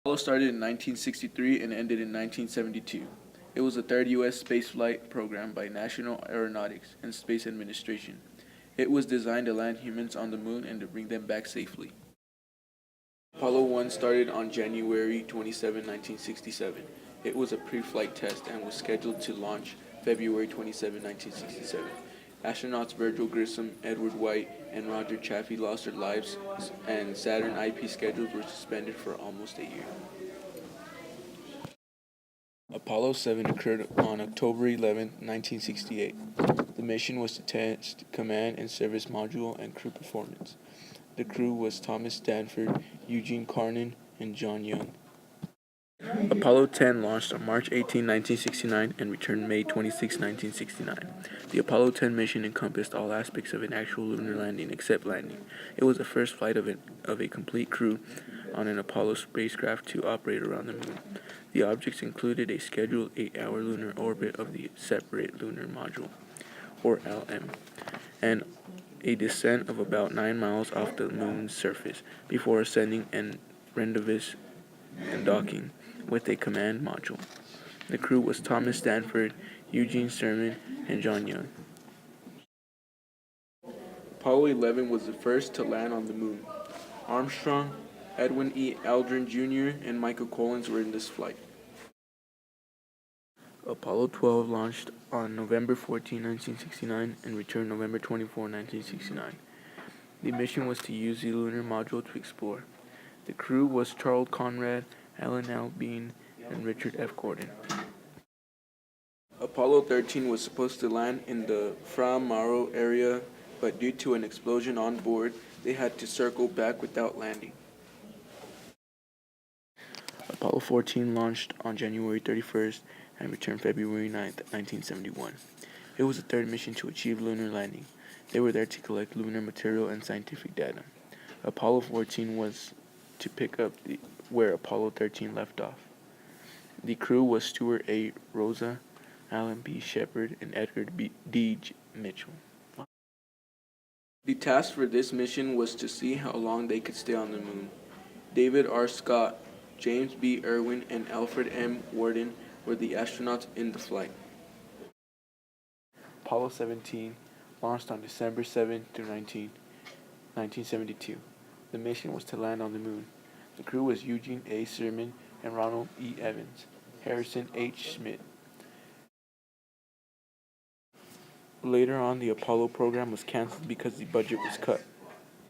Apollo started in 1963 and ended in 1972. It was the third U.S. spaceflight program by National Aeronautics and Space Administration. It was designed to land humans on the moon and to bring them back safely. Apollo 1 started on January 27, 1967. It was a pre-flight test and was scheduled to launch February 27, 1967. Astronauts Virgil Grissom, Edward White, and Roger Chaffee lost their lives, and Saturn IP schedules were suspended for almost a year. Apollo 7 occurred on October 11, 1968. The mission was to test command and service module and crew performance. The crew was Thomas Stanford, Eugene Cernan, and John Young. Apollo 10 launched on March 18, 1969 and returned May 26, 1969. The Apollo 10 mission encompassed all aspects of an actual lunar landing except landing. It was the first flight of a complete crew on an Apollo spacecraft to operate around the moon. The objects included a scheduled 8-hour lunar orbit of the Separate Lunar Module, or LM, and a descent of about 9 miles off the moon's surface before ascending and rendezvous and docking with a command module. The crew was Thomas Stanford, Eugene Cernan, and John Young. Apollo 11 was the first to land on the moon. Armstrong, Edwin E. Aldrin Jr., and Michael Collins were in this flight. Apollo 12 launched on November 14, 1969 and returned November 24, 1969. The mission was to use the lunar module to explore. The crew was Charles Conrad, Alan L. Bean, and Richard F. Gordon. Apollo 13 was supposed to land in the Fra Mauro area, but due to an explosion on board, they had to circle back without landing. Apollo 14 launched on January 31st and returned February 9th, 1971. It was the third mission to achieve lunar landing. They were there to collect lunar material and scientific data. Apollo 14 was to pick up where Apollo 13 left off. The crew was Stuart A. Rosa, Alan B. Shepard, and Edgar D. Mitchell. The task for this mission was to see how long they could stay on the moon. David R. Scott, James B. Irwin, and Alfred M. Worden were the astronauts in the flight. Apollo 17 launched on December 7 through 19, 1972. The mission was to land on the moon. The crew was Eugene A. Cernan and Ronald E. Evans, Harrison H. Schmitt. Later on, the Apollo program was canceled because the budget was cut.